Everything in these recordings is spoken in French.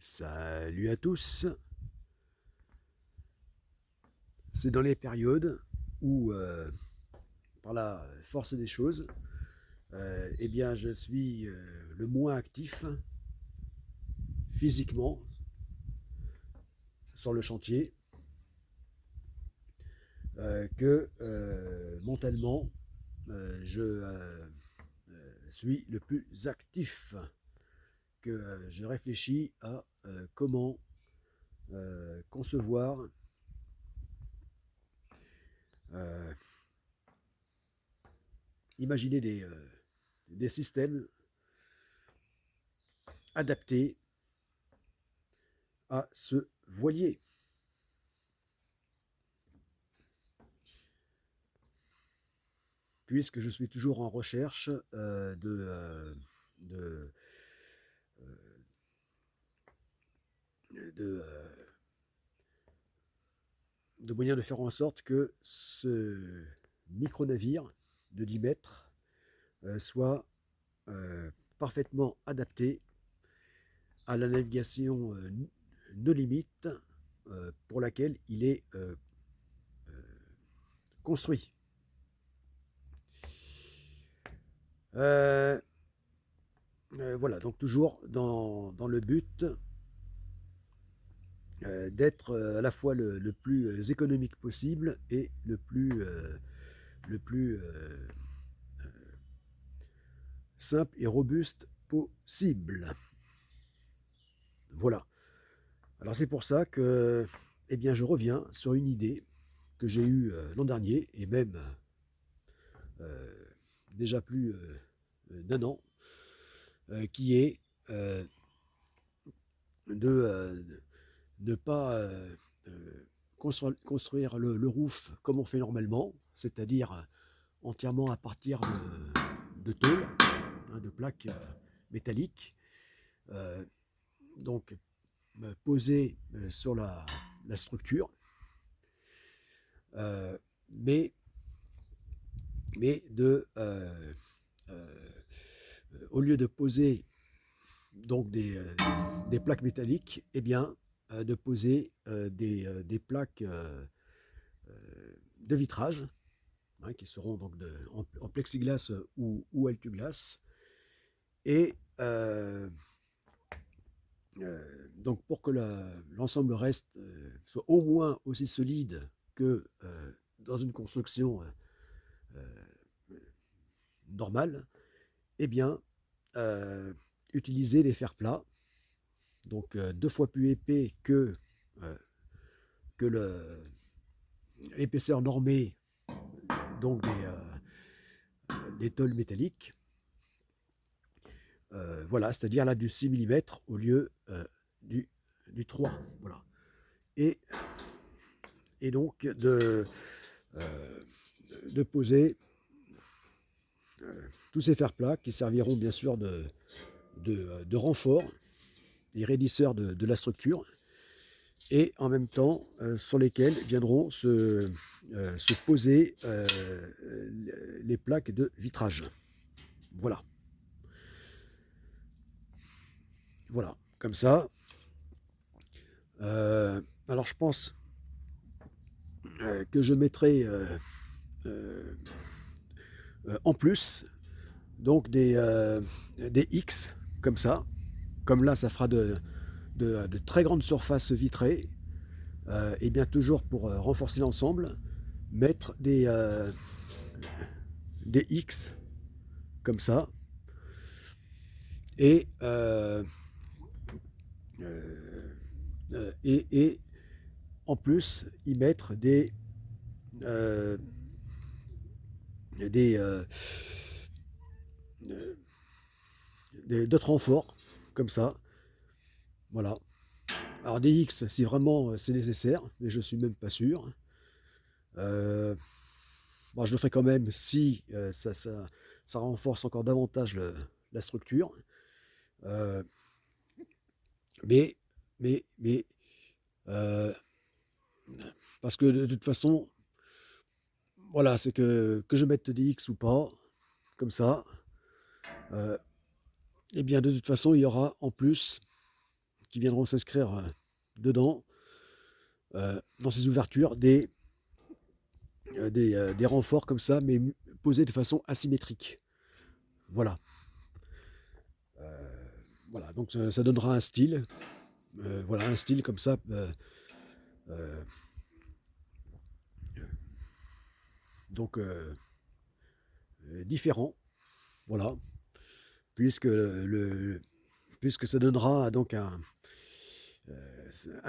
Salut à tous. C'est dans les périodes où, par la force des choses, eh bien, je suis le moins actif physiquement sur le chantier que mentalement, je suis le plus actif, que je réfléchis à comment concevoir euh, imaginer des systèmes adaptés à ce voilier. Puisque je suis toujours en recherche de, de, de moyens de faire en sorte que ce micro-navire de 10 mètres soit parfaitement adapté à la navigation no limite pour laquelle il est construit. Voilà, donc toujours dans le but d'être à la fois le plus économique possible et le plus simple et robuste possible. Voilà. Alors c'est pour ça que eh bien, je reviens sur une idée que j'ai eue l'an dernier et même euh, déjà plus d'un an, qui est de ne pas construire le roof comme on fait normalement, c'est-à-dire entièrement à partir de tôles, hein, de plaques métalliques, euh, donc posées sur la structure, euh, mais, mais au lieu de poser donc des plaques métalliques, eh bien, de poser des plaques de vitrage, hein, qui seront donc en plexiglas ou altuglas. Et donc pour que l'ensemble reste soit au moins aussi solide que dans une construction normale, eh bien, utiliser des fers plats, donc 2 fois plus épais euh, que l'épaisseur normée, donc des tôles métalliques. Voilà, c'est-à-dire là du 6 mm au lieu du, du 3. Voilà. Et, et donc de poser tous ces fers plats qui serviront bien sûr de renfort et raidisseurs de la structure, et en même temps sur lesquels viendront se poser les plaques de vitrage. Voilà. Voilà. Comme ça. Alors je pense que je mettrai euh, en plus donc des X comme ça. Comme là, ça fera de très grandes surfaces vitrées. Et bien toujours pour renforcer l'ensemble, mettre des X comme ça. Et, et en plus y mettre euh, des, d'autres renforts comme ça. Voilà. Alors des X si vraiment c'est nécessaire, mais je suis même pas sûr. Euh, bon, je le ferai quand même si ça renforce encore davantage la structure. Euh, mais, mais euh, parce que de toute façon, voilà, c'est que je mette des X ou pas, comme ça, euh, eh bien de toute façon, il y aura en plus qui viendront s'inscrire dedans, dans ces ouvertures, des renforts comme ça, mais posés de façon asymétrique. Voilà. Voilà, donc ça donnera un style. Voilà, un style comme ça. Euh, donc différent. Voilà. Puisque, puisque ça donnera donc un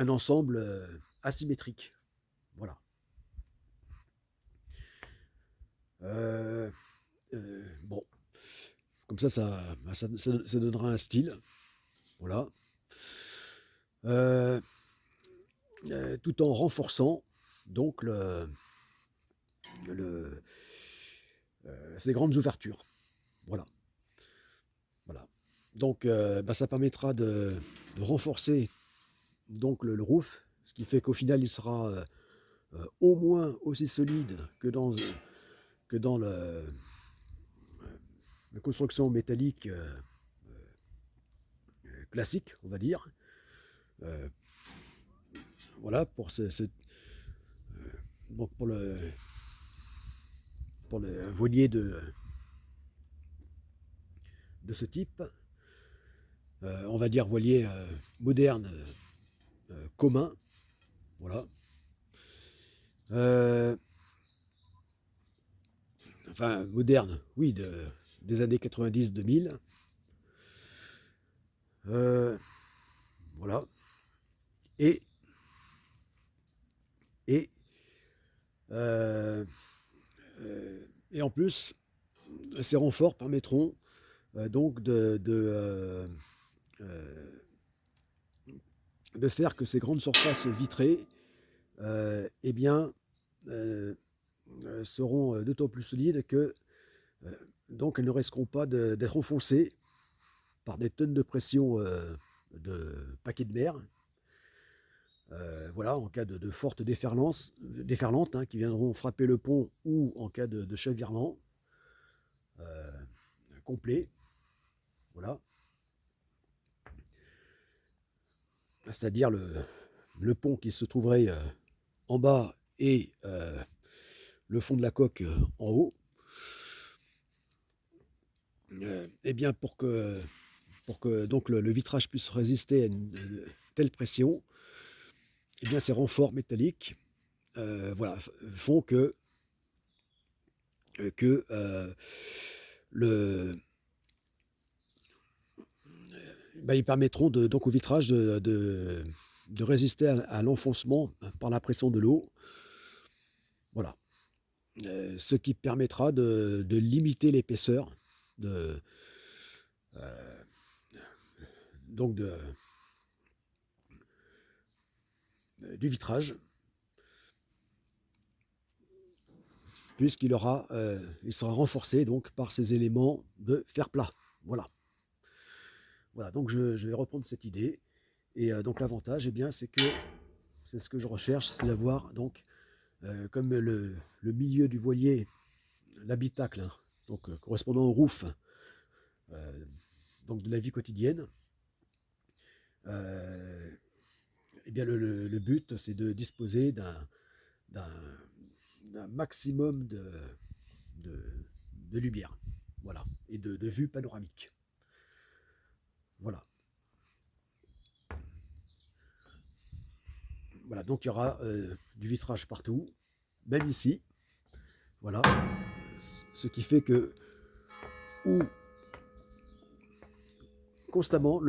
ensemble asymétrique. Voilà. Bon, comme ça donnera un style. Voilà. Tout en renforçant donc ces grandes ouvertures. Voilà. Voilà. Donc ça permettra de renforcer donc le roof, ce qui fait qu'au final il sera au moins aussi solide que dans la construction métallique classique, on va dire. Voilà pour bon, pour le voilier de ce type. On va dire voilier moderne commun. Voilà. Enfin, moderne, oui, des années 90-2000. Voilà. Et, et, et en plus, ces renforts permettront donc de faire que ces grandes surfaces vitrées eh bien, seront d'autant plus solides que donc elles ne risqueront pas d'être enfoncées par des tonnes de pression de paquets de mer. Voilà, en cas de fortes déferlantes hein, qui viendront frapper le pont ou en cas de chavirement complet. Voilà. C'est-à-dire le pont qui se trouverait en bas et le fond de la coque en haut. Eh bien, pour que donc le vitrage puisse résister à une telle pression, eh bien, ces renforts métalliques voilà, font que ils permettront donc au vitrage de résister à l'enfoncement par la pression de l'eau. Voilà. Ce qui permettra de limiter l'épaisseur donc du vitrage, puisqu'il il sera renforcé donc par ces éléments de fer plat. Voilà. Voilà, donc je vais reprendre cette idée. Et donc l'avantage, eh bien, c'est ce que je recherche, c'est d'avoir donc comme le milieu du voilier, l'habitacle, hein, donc correspondant au roof, donc de la vie quotidienne. Eh bien le but, c'est de disposer d'un maximum de lumière, voilà, et de vue panoramique. Voilà. Voilà, donc il y aura du vitrage partout, même ici. Voilà. Ce qui fait que constamment